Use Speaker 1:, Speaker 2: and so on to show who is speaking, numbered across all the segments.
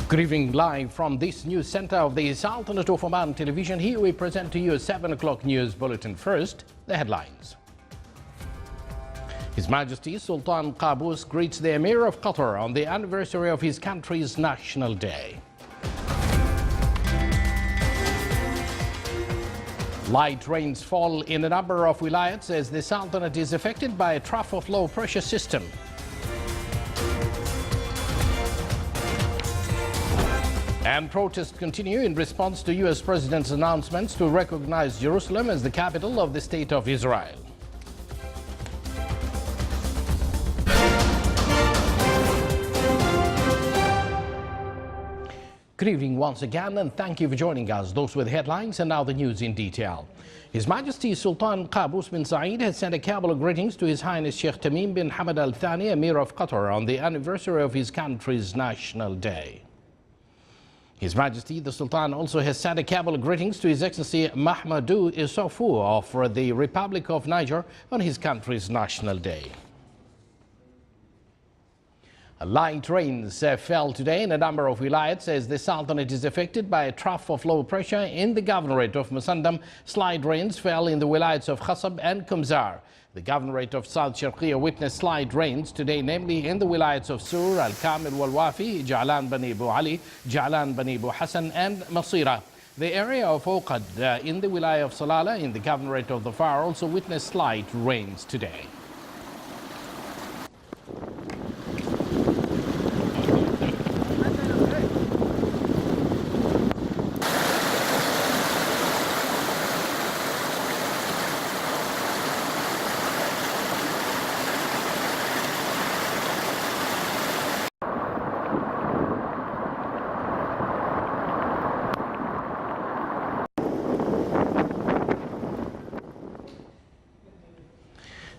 Speaker 1: Good evening, live from this news center of the Sultanate of Oman television. Here we present to you a 7 o'clock news bulletin. First, the headlines. His Majesty Sultan Qaboos greets the Emir of Qatar on the anniversary of his country's National Day. Light rains fall in a number of wilayats as the Sultanate is affected by a trough of low pressure system. And protests continue in response to U.S. President's announcements to recognize Jerusalem as the capital of the State of Israel. Good evening once again, and thank you for joining us. Those were the headlines, and now the news in detail. His Majesty Sultan Qaboos bin Saeed has sent a cabal of greetings to His Highness Sheikh Tamim bin Hamad Al Thani, Emir of Qatar, on the anniversary of his country's National Day. His Majesty the Sultan also has sent a cabal of greetings to His Excellency Mahamadou Issoufou of the Republic of Niger on his country's National Day. Light rains fell today in a number of wilayats as the Sultanate is affected by a trough of low pressure in the Governorate of Musandam. Slight rains fell in the wilayats of Khasab and Kumzar. The Governorate of South Sharqiya witnessed slight rains today, namely in the wilayats of Sur, Al-Kamil wal-Wafi, Ja'lan Bani Bu Ali, Ja'lan Bani Bu Hassan and Masira. The area of Oqad in the wilayah of Salala in the Governorate of Dhafar also witnessed slight rains today.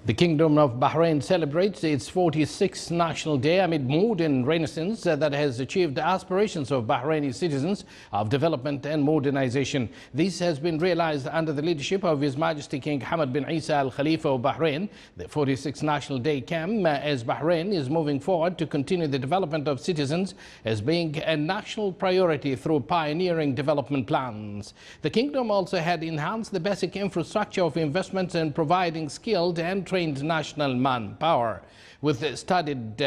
Speaker 1: The Kingdom of Bahrain celebrates its 46th National Day amid modern renaissance that has achieved the aspirations of Bahraini citizens of development and modernization. This has been realized under the leadership of His Majesty King Hamad bin Isa Al Khalifa of Bahrain. The 46th National Day came as Bahrain is moving forward to continue the development of citizens as being a national priority through pioneering development plans. The Kingdom also had enhanced the basic infrastructure of investments and providing skilled and trained national manpower. With studied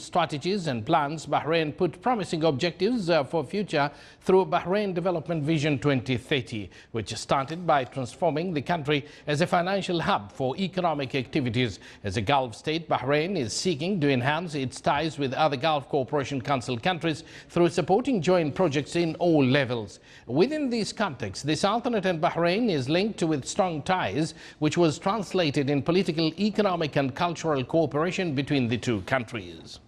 Speaker 1: strategies and plans, Bahrain put promising objectives for future through Bahrain Development Vision 2030, which started by transforming the country as a financial hub for economic activities. As a Gulf state, Bahrain is seeking to enhance its ties with other Gulf Cooperation Council countries through supporting joint projects in all levels. Within this context, the Sultanate and Bahrain is linked with strong ties, which was translated in political, economic and cultural cooperation between the two countries.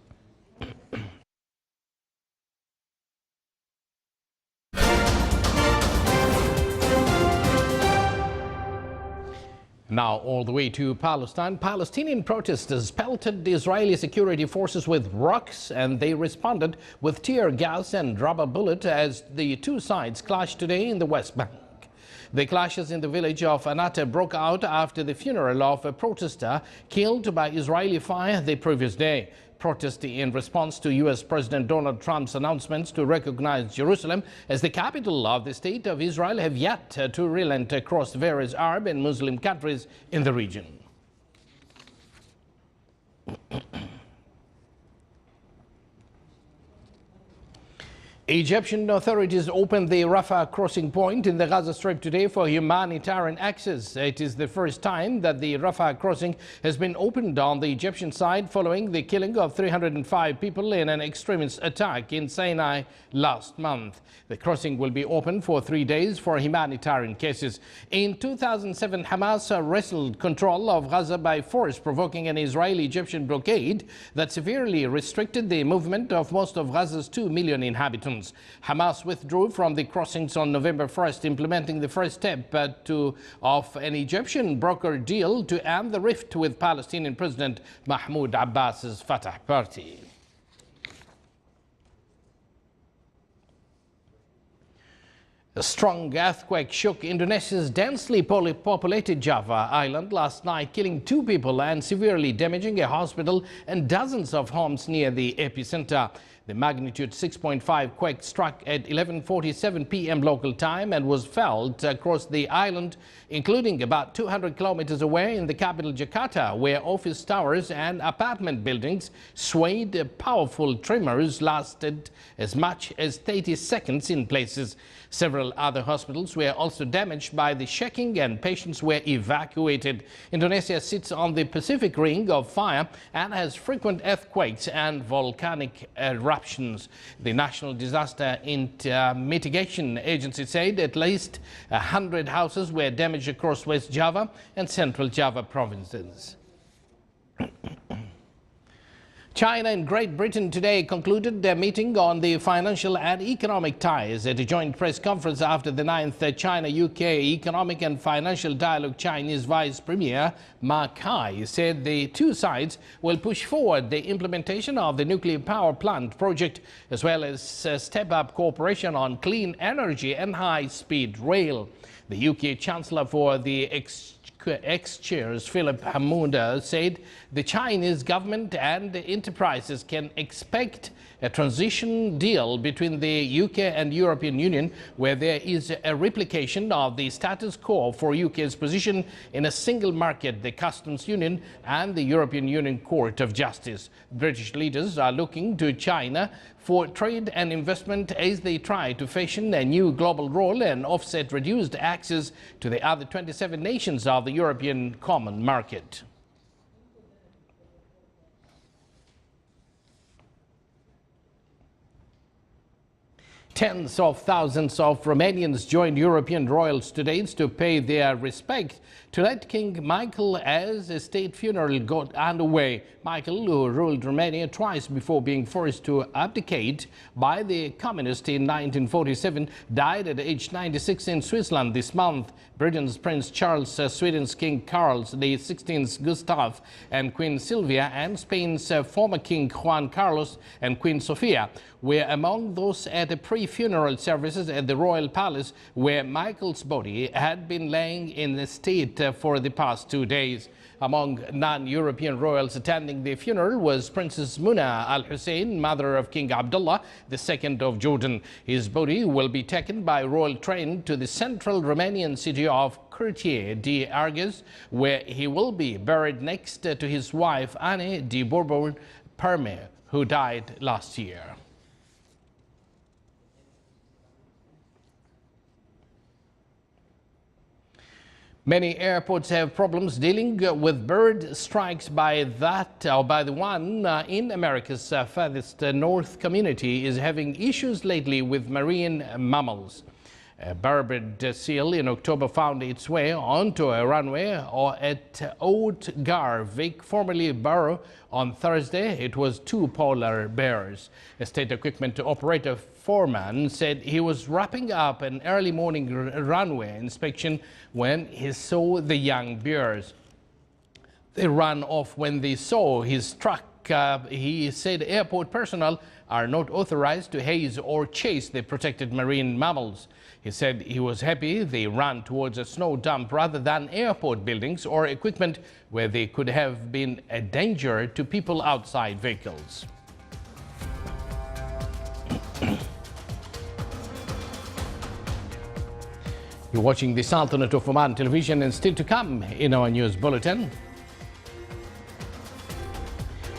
Speaker 1: Now all the way to Palestine. Palestinian protesters pelted the Israeli security forces with rocks, and they responded with tear gas and rubber bullets as the two sides clashed today in the West Bank. The clashes in the village of Anata broke out after the funeral of a protester killed by Israeli fire the previous day. Protest in response to U.S. President Donald Trump's announcements to recognize Jerusalem as the capital of the State of Israel have yet to relent across various Arab and Muslim countries in the region. Egyptian authorities opened the Rafah crossing point in the Gaza Strip today for humanitarian access. It is the first time that the Rafah crossing has been opened on the Egyptian side following the killing of 305 people in an extremist attack in Sinai last month. The crossing will be open for 3 days for humanitarian cases. In 2007, Hamas wrestled control of Gaza by force, provoking an Israeli-Egyptian blockade that severely restricted the movement of most of Gaza's 2 million inhabitants. Hamas withdrew from the crossings on November 1st, implementing the first step of an Egyptian broker deal to end the rift with Palestinian President Mahmoud Abbas's Fatah party. A strong earthquake shook Indonesia's densely populated Java island last night, killing 2 people and severely damaging a hospital and dozens of homes near the epicenter. The magnitude 6.5 quake struck at 11:47 p.m. local time and was felt across the island, including about 200 kilometers away in the capital Jakarta, where office towers and apartment buildings swayed. Powerful tremors lasted as much as 30 seconds in places. Several other hospitals were also damaged by the shaking and patients were evacuated. Indonesia sits on the Pacific Ring of Fire and has frequent earthquakes and volcanic eruptions. The National Disaster Mitigation Agency said at least 100 houses were damaged across West Java and Central Java provinces. China and Great Britain today concluded their meeting on the financial and economic ties at a joint press conference after the 9th China-UK Economic and Financial Dialogue. Chinese Vice Premier Ma Kai said the two sides will push forward the implementation of the nuclear power plant project, as well as step up cooperation on clean energy and high-speed rail. The UK Chancellor for the Ex-Chairs Philip Hammond said the Chinese government and the enterprises can expect a transition deal between the UK and European Union, where there is a replication of the status quo for UK's position in a single market, the customs union and the European Union Court of Justice. British leaders are looking to China for trade and investment as they try to fashion a new global role and offset reduced access to the other 27 nations of the European Common Market. Tens of thousands of Romanians joined European royals today to pay their respect to late King Michael as a state funeral got underway. Michael, who ruled Romania twice before being forced to abdicate by the communists in 1947, died at age 96 in Switzerland this month. Britain's Prince Charles, Sweden's King Carl XVI Gustav and Queen Sylvia, and Spain's former King Juan Carlos and Queen Sofia were among those at the pre-funeral services at the Royal Palace, where Michael's body had been laying in the state for the past 2 days. Among non-European royals attending the funeral was Princess Muna Al Hussein, mother of King Abdullah II of Jordan. His body will be taken by royal train to the central Romanian city of Curtie de Argeș, where he will be buried next to his wife Anne de Bourbon-Parme, who died last year. Many airports have problems dealing with bird strikes. By the one in America's farthest north community is having issues lately with marine mammals. A barbed seal in October found its way onto a runway at Oud-Gar-Vik, formerly Barrow. On Thursday, it was 2 polar bears. A state equipment operator foreman said he was wrapping up an early morning runway inspection when he saw the young bears. They ran off when they saw his truck. He said airport personnel are not authorized to haze or chase the protected marine mammals. He said he was happy they ran towards a snow dump rather than airport buildings or equipment where they could have been a danger to people outside vehicles. You're watching the Sultanate of Oman television, and still to come in our news bulletin.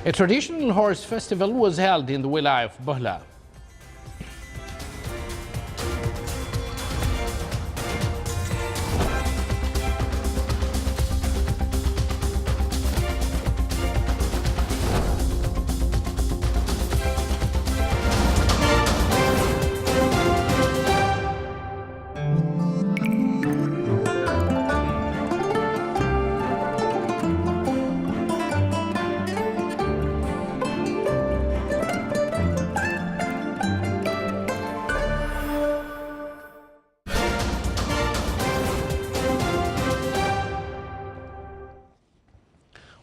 Speaker 1: A traditional horse festival was held in the Wilaya of Buhla.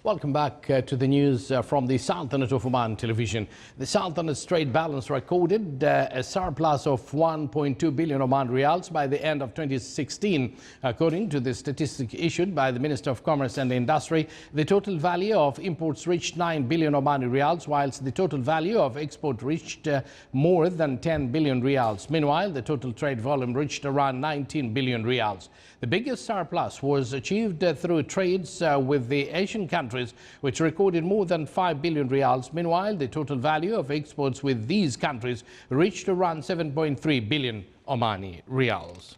Speaker 1: Welcome back to the news from the Sultanate of Oman television. The Sultanate's trade balance recorded a surplus of 1.2 billion Oman Riyals by the end of 2016. According to the statistic issued by the Minister of Commerce and Industry, the total value of imports reached 9 billion Omani Riyals, whilst the total value of export reached more than 10 billion Riyals. Meanwhile, the total trade volume reached around 19 billion Riyals. The biggest surplus was achieved through trades with the Asian countries, which recorded more than 5 billion Riyals. Meanwhile, the total value of exports with these countries reached around 7.3 billion Omani Riyals.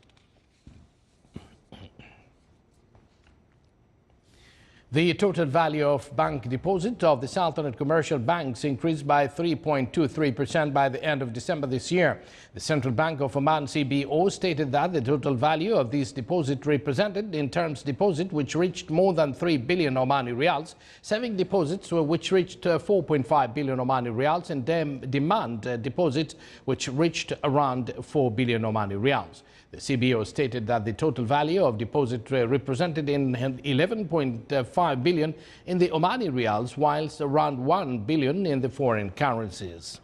Speaker 1: The total value of bank deposit of the Sultanate commercial banks increased by 3.23% by the end of December this year. The Central Bank of Oman CBO stated that the total value of these deposits represented in terms deposit, which reached more than 3 billion Omani Riyals, saving deposits which reached 4.5 billion Omani Riyals, and demand deposits which reached around 4 billion Omani Riyals. The CBO stated that the total value of deposit represented in 11.5 billion in the Omani Riyals, whilst around 1 billion in the foreign currencies.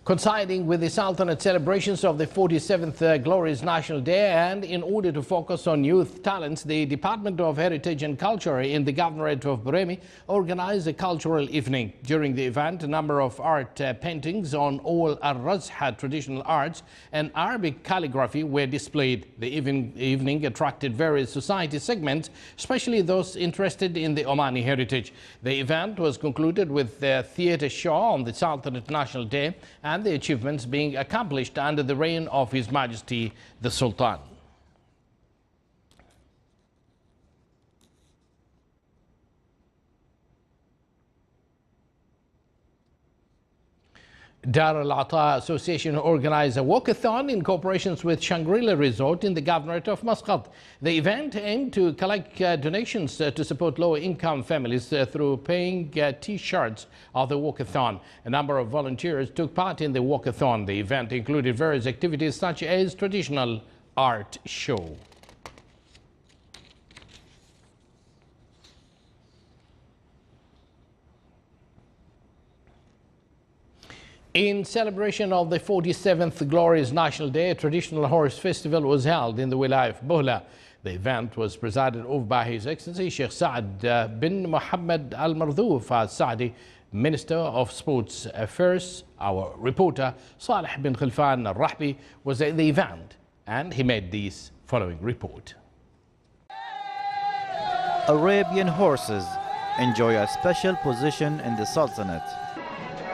Speaker 1: Coinciding with the Sultanate celebrations of the 47th Glorious National Day, and in order to focus on youth talents, the Department of Heritage and Culture in the Governorate of Bahrain organized a cultural evening. During the event, a number of art paintings on all Al-Razha traditional arts and Arabic calligraphy were displayed. The evening attracted various society segments, especially those interested in the Omani heritage. The event was concluded with a theatre show on the Sultanate National Day and the achievements being accomplished under the reign of His Majesty the Sultan. Dar Al-Ata Association organized a walkathon in cooperation with Shangri-La Resort in the Governorate of Muscat. The event aimed to collect donations to support low-income families through paying T-shirts of the walkathon. A number of volunteers took part in the walkathon. The event included various activities such as traditional art show. In celebration of the 47th Glorious National Day, a traditional horse festival was held in the Wilayah of Buhla. The event was presided over by His Excellency Sheikh Saad bin Mohammed Al Mardouf Al Saadi, Minister of Sports Affairs. Our reporter Saleh bin Khilfan Al Rahbi was at the event, and he made this following report.
Speaker 2: Arabian horses enjoy a special position in the Sultanate.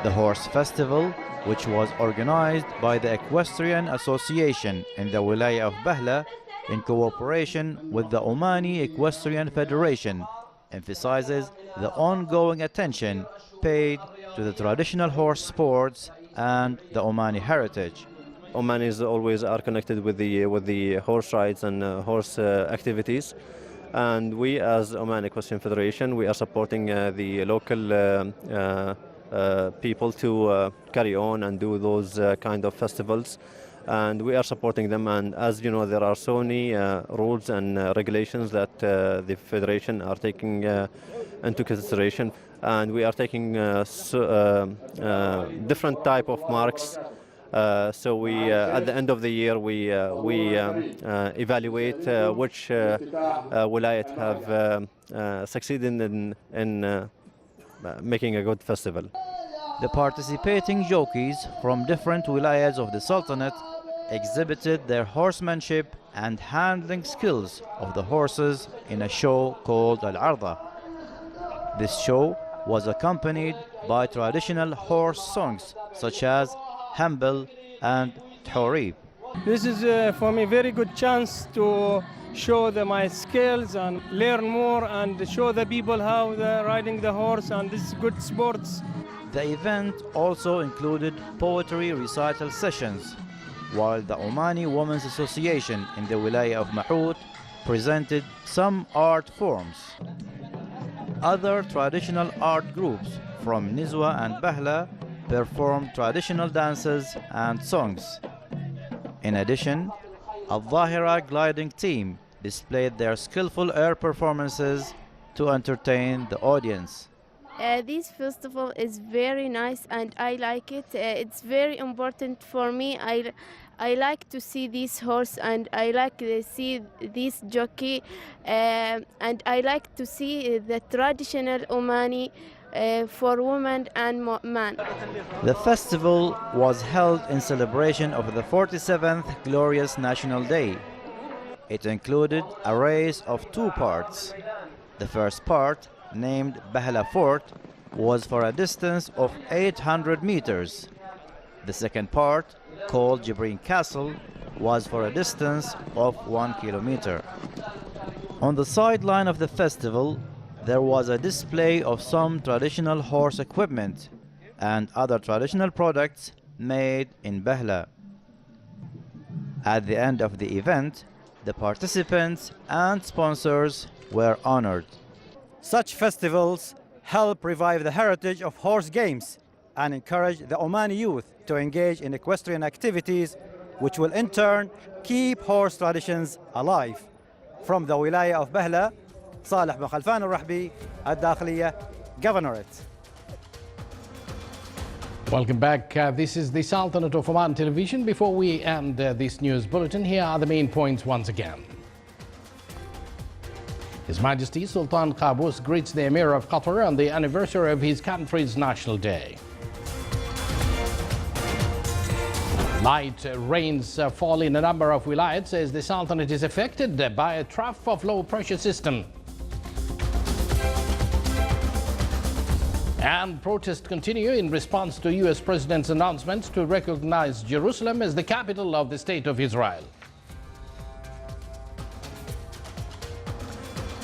Speaker 2: The Horse Festival, which was organized by the Equestrian Association in the Wilayah of Bahla in cooperation with the Omani Equestrian Federation, emphasizes the ongoing attention paid to the traditional horse sports and the Omani heritage.
Speaker 3: Omanis always are connected with the horse rides and horse activities. And we as Oman Equestrian Federation, we are supporting the local people to carry on and do those kind of festivals, and we are supporting them. And as you know, there are so many rules and regulations that the federation are taking into consideration, and we are taking different type of marks. So we at the end of the year we evaluate which wilayat have succeeded in making a good festival.
Speaker 2: The participating jockeys from different wilayas of the Sultanate exhibited their horsemanship and handling skills of the horses in a show called Al-Arda. This show was accompanied by traditional horse songs such as Hambal and Thorib.
Speaker 4: This is for me very good chance to show my skills and learn more and show the people how they're riding the horse, and this is good sports.
Speaker 2: The event also included poetry recital sessions, while the Omani Women's Association in the Wilayah of Mahut presented some art forms. Other traditional art groups from Nizwa and Bahla performed traditional dances and songs. In addition, Al-Dhahira gliding team displayed their skillful air performances to entertain the audience.
Speaker 5: This festival is very nice and I like it. It's very important for me. I like to see this horse and I like to see this jockey and I like to see the traditional Omani for women and men.
Speaker 2: The festival was held in celebration of the 47th Glorious National Day. It included a race of two parts. The first part, named Bahla Fort, was for a distance of 800 meters. The second part, called Jibreen Castle, was for a distance of 1 kilometer. On the sideline of the festival, there was a display of some traditional horse equipment and other traditional products made in Bahla. At the end of the event, the participants and sponsors were honored.
Speaker 6: Such festivals help revive the heritage of horse games and encourage the Omani youth to engage in equestrian activities, which will in turn keep horse traditions alive. From the Wilaya of Bahla, Saleh bin Khalfan al-Rahbi, Al-Dakhliya Governorate.
Speaker 1: Welcome back. This is the Sultanate of Oman Television. Before we end this news bulletin, here are the main points once again. His Majesty Sultan Qaboos greets the Emir of Qatar on the anniversary of his country's National Day. Light rains fall in a number of wilayats as the Sultanate is affected by a trough of low pressure system. And protests continue in response to US President's announcement to recognize Jerusalem as the capital of the State of Israel.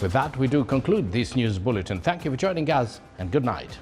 Speaker 1: With that, we do conclude this news bulletin. Thank you for joining us and good night.